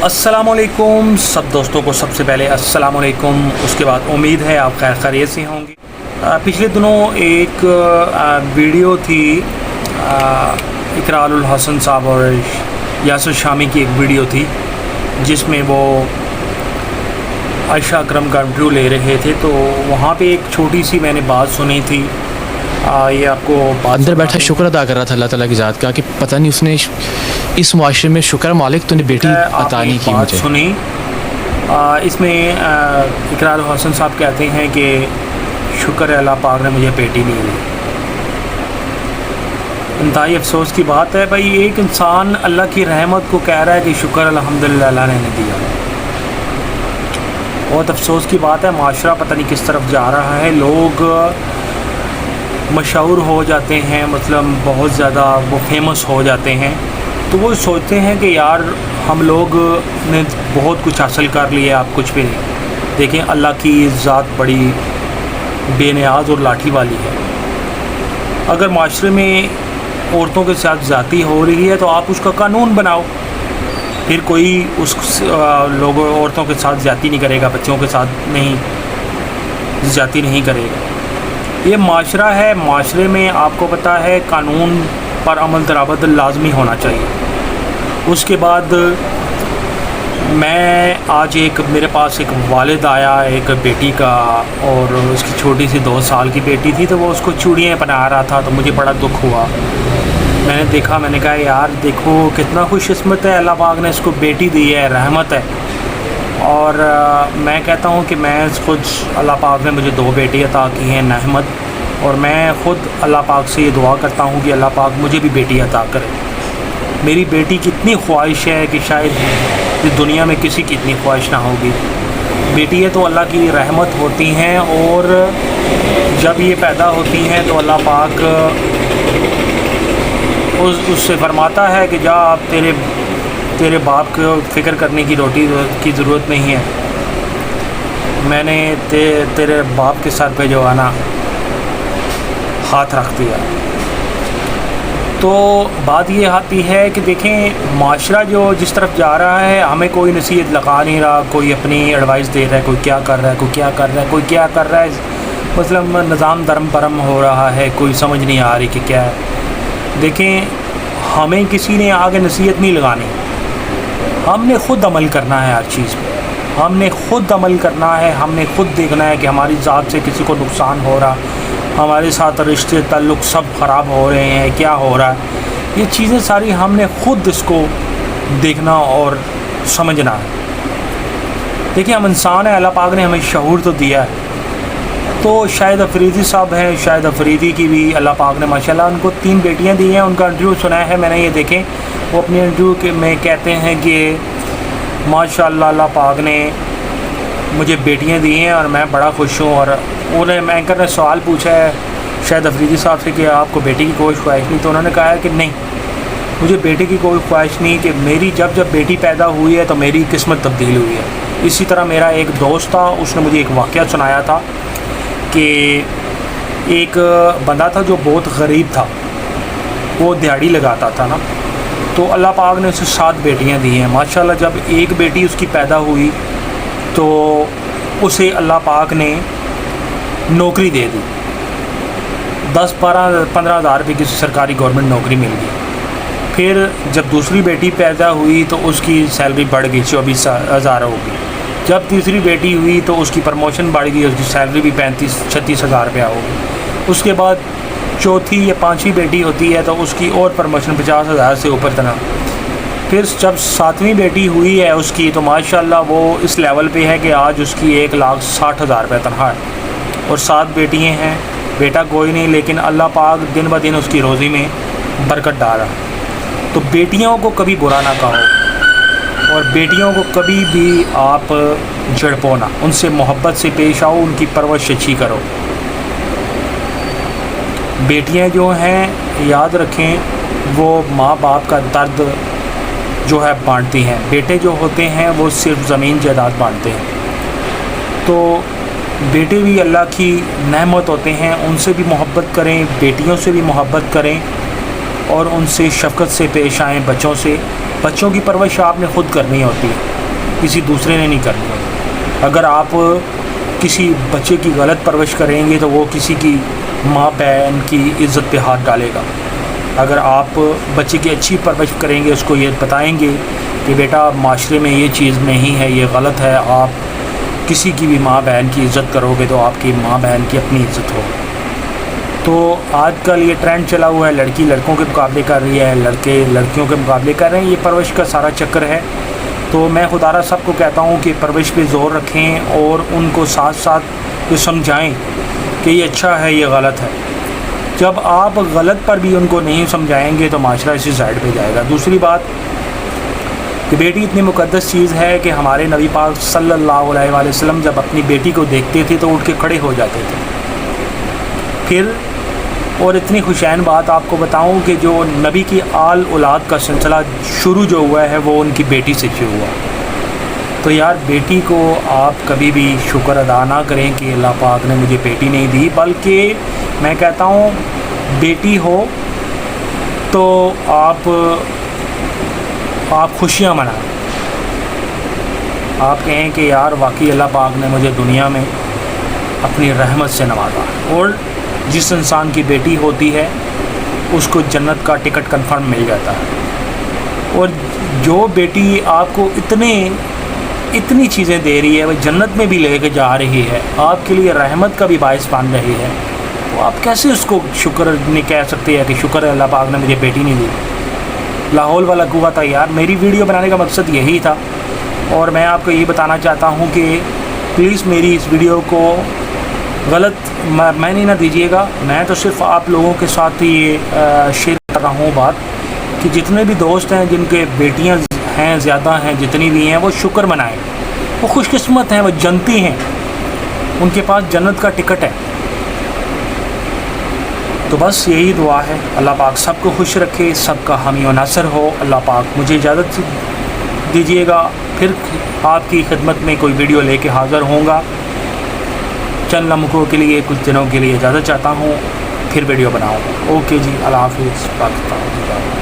अस्सलामुअलैकुम सब दोस्तों को सबसे पहले अस्सलामुअलैकुम, उसके बाद उम्मीद है आप खैर खैरियत से होंगे। पिछले दिनों एक वीडियो थी इकरारुल हसन साहब और यासिर शामी की एक वीडियो थी जिसमें वो आयशा अकरम का इंटरव्यू ले रहे थे। तो वहाँ पे एक छोटी सी मैंने बात सुनी थी। ये आपको अंदर बैठा शुक्र अदा कर रहा था अल्लाह ताला की ज़ात का कि पता नहीं उसने इस मुआशरे में शुक्र मालिक तूने बेटी अता नहीं की मुझे। सुनी इसमें इकरारुल हसन साहब कहते हैं कि शुक्र है अल्लाह पाक ने मुझे बेटी नहीं दी। इंतहाई अफसोस की बात है भाई, एक इंसान अल्लाह की रहमत को कह रहा है कि शुक्र अल्हम्दुलिल्लाह अल्लाह ने नहीं दिया। बहुत अफसोस की बात है, माशरा पता नहीं किस तरफ जा रहा है। लोग मशहूर हो जाते हैं, मतलब बहुत ज़्यादा वो फेमस हो जाते हैं, तो वो सोचते हैं कि यार हम लोग ने बहुत कुछ हासिल कर लिया, आप कुछ भी नहीं। देखें अल्लाह की ज़ात बड़ी बेनियाज और लाठी वाली है। अगर माशरे में औरतों के साथ ज़्यादती हो रही है तो आप उसका कानून बनाओ, फिर कोई उस लोगों औरतों के साथ ज़्यादती नहीं करेगा, बच्चों के साथ नहीं ज़्यादती नहीं करेगा। ये माशरा है, माशरे में आपको पता है कानून पर अमल दरामद लाजमी होना चाहिए। उसके बाद मैं आज मेरे पास एक वालिद आया एक बेटी का, और उसकी छोटी सी 2 साल की बेटी थी, तो वो उसको चूड़ियाँ पहना रहा था, तो मुझे बड़ा दुख हुआ। मैंने देखा, मैंने कहा यार देखो कितना खुशकिस्मत है, अल्लाह पाक ने इसको बेटी दी है, रहमत है। और मैं कहता हूँ कि मैं खुद अल्लाह पाक ने मुझे 2 बेटी अता की हैं, रहमत, और मैं ख़ुद अल्लाह पाक से ये दुआ करता हूँ कि अल्लाह पाक मुझे भी बेटी अता करे। मेरी बेटी की इतनी ख्वाहिश है कि शायद इस दुनिया में किसी की इतनी ख्वाहिश ना होगी। बेटी है तो अल्लाह की रहमत होती हैं, और जब ये पैदा होती हैं तो अल्लाह पाक उससे फरमाता है कि जा आप तेरे बाप को फ़िक्र करने की रोटी की ज़रूरत नहीं है, मैंने तेरे बाप के सर पे जो है ना हाथ रख दिया। तो बात ये आती है कि देखें माशरा जो जिस तरफ जा रहा है, हमें कोई नसीहत लगा नहीं रहा, कोई अपनी एडवाइस दे रहा है, कोई क्या कर रहा है, कोई क्या कर रहा है, कोई क्या कर रहा है, मतलब निज़ाम धर्म परम हो रहा है, कोई समझ नहीं आ रही कि क्या है। देखें हमें किसी ने आगे नसीहत नहीं लगानी, हमने ख़ुद अमल करना है, हर चीज़ पे हमने ख़ुद अमल करना है। हमने ख़ुद देखना है कि हमारी ज़ात से किसी को नुकसान हो रहा, हमारे साथ रिश्ते ताल्लुक़ सब ख़राब हो रहे हैं, क्या हो रहा है, ये चीज़ें सारी हमने ख़ुद इसको देखना और समझना है। देखिए हम इंसान हैं, अल्लाह पाक ने हमें शऊर तो दिया है। तो शाहिद अफरीदी साहब हैं, शाहिद अफरीदी की भी अल्लाह पाक ने माशाल्लाह उनको 3 बेटियां दी हैं। उनका इंटरव्यू सुना है मैंने, ये देखें वो अपने इंटरव्यू में कहते हैं कि माशाल्लाह अल्लाह पाक ने मुझे बेटियां दी हैं और मैं बड़ा खुश हूँ। और उन्हें एंकर ने सवाल पूछा है शाहिद अफरीदी साहब से कि आपको बेटी की कोई ख्वाहिश नहीं, तो उन्होंने कहा है कि नहीं मुझे बेटे की कोई ख्वाहिश नहीं, कि मेरी जब बेटी पैदा हुई है तो मेरी किस्मत तब्दील हुई है। इसी तरह मेरा एक दोस्त था, उसने मुझे एक वाक़या सुनाया था कि एक बंदा था जो बहुत गरीब था, वो दिहाड़ी लगाता था ना, तो अल्लाह पाक ने उसे 7 बेटियां दी हैं माशाल्लाह। जब एक बेटी उसकी पैदा हुई तो उसे अल्लाह पाक ने नौकरी दे दी, 10-12-15 हज़ार रुपये की सरकारी गवर्नमेंट नौकरी मिल गई। फिर जब दूसरी बेटी पैदा हुई तो उसकी सैलरी बढ़ गई, 24,000 हो गई। जब तीसरी बेटी हुई तो उसकी प्रमोशन बढ़ गई, उसकी सैलरी भी 35-36 हज़ार रुपया हो गई। उसके बाद चौथी या 5वीं बेटी होती है तो उसकी और प्रमोशन 50 हज़ार से ऊपर तना। फिर जब 7वीं बेटी हुई है उसकी, तो माशाल्लाह वो इस लेवल पे है कि आज उसकी 1,60,000 रुपये तनख्वाह है, और 7 बेटियाँ हैं, बेटा कोई नहीं, लेकिन अल्लाह पाक दिन ब दिन उसकी रोज़ी में बरकत डाला। तो बेटियों को कभी बुरा ना कहो, और बेटियों को कभी भी आप झड़पो ना, उनसे मोहब्बत से पेश आओ, उनकी परवरिश अच्छी करो। बेटियां जो हैं याद रखें वो माँ बाप का दर्द जो है बांटती हैं, बेटे जो होते हैं वो सिर्फ ज़मीन जायदाद बांटते हैं। तो बेटे भी अल्लाह की नेमत होते हैं, उनसे भी मोहब्बत करें, बेटियों से भी मोहब्बत करें। اور ان سے شفقت سے پیش آئیں بچوں سے. بچوں کی پرورش آپ نے خود کرنی ہوتی ہے, کسی دوسرے نے نہیں کرنی ہوتی. اگر آپ کسی بچے کی غلط پرورش کریں گے تو وہ کسی کی ماں بہن کی عزت پہ ہاتھ ڈالے گا. اگر آپ بچے کی اچھی پرورش کریں گے, اس کو یہ بتائیں گے کہ بیٹا معاشرے میں یہ چیز نہیں ہے, یہ غلط ہے, آپ کسی کی بھی ماں بہن کی عزت کرو گے تو آپ کی ماں بہن کی اپنی عزت ہو. تو آج کل یہ ٹرینڈ چلا ہوا ہے, لڑکی لڑکوں کے مقابلے کر رہی ہے, لڑکے لڑکیوں کے مقابلے کر رہے ہیں. یہ پرورش کا سارا چکر ہے. تو میں خدا را سب کو کہتا ہوں کہ پرورش پہ زور رکھیں اور ان کو ساتھ ساتھ یہ سمجھائیں کہ یہ اچھا ہے, یہ غلط ہے. جب آپ غلط پر بھی ان کو نہیں سمجھائیں گے تو معاشرہ اسی سائڈ پہ جائے گا. دوسری بات کہ بیٹی اتنی مقدس چیز ہے کہ ہمارے نبی پاک صلی اللہ علیہ وآلہ وسلم جب اپنی بیٹی کو دیکھتے تھے تو اٹھ کے کھڑے ہو جاتے تھے. پھر اور اتنی خوشین بات آپ کو بتاؤں کہ جو نبی کی آل اولاد کا سلسلہ شروع جو ہوا ہے وہ ان کی بیٹی سے شروع ہوا. تو یار بیٹی کو آپ کبھی بھی شکر ادا نہ کریں کہ اللہ پاک نے مجھے بیٹی نہیں دی, بلکہ میں کہتا ہوں بیٹی ہو تو آپ خوشیاں منائیں. آپ کہیں کہ یار واقعی اللہ پاک نے مجھے دنیا میں اپنی رحمت سے نوازا. اور جس انسان کی بیٹی ہوتی ہے اس کو جنت کا ٹکٹ کنفرم مل جاتا ہے. اور جو بیٹی آپ کو اتنی چیزیں دے رہی ہے, وہ جنت میں بھی لے کے جا رہی ہے, آپ کے لیے رحمت کا بھی باعث بن رہی ہے, تو آپ کیسے اس کو شکر نہیں کہہ سکتے ہیں کہ شکر ہے اللہ پاک نے مجھے بیٹی نہیں دی. لاہور والا قوت ہے یار. میری ویڈیو بنانے کا مقصد یہی تھا, اور میں آپ کو یہی بتانا چاہتا ہوں کہ پلیز میری اس ویڈیو کو غلط میں نہیں نہ دیجیے گا. میں تو صرف آپ لوگوں کے ساتھ یہ شیئر کر رہا ہوں بات کہ جتنے بھی دوست ہیں جن کے بیٹیاں ہیں, زیادہ ہیں, جتنی بھی ہیں, وہ شکر منائیں. وہ خوش قسمت ہیں, وہ جنتی ہیں, ان کے پاس جنت کا ٹکٹ ہے. تو بس یہی دعا ہے, اللہ پاک سب کو خوش رکھے, سب کا حامی و ناصر ہو. اللہ پاک مجھے اجازت دیجیے گا, پھر آپ کی خدمت میں کوئی ویڈیو لے کے حاضر ہوں گا. چند لمحوں کے لیے, کچھ دنوں کے لیے اجازت چاہتا ہوں, پھر ویڈیو بناؤں. اوکے جی, اللہ حافظ. پاکستان.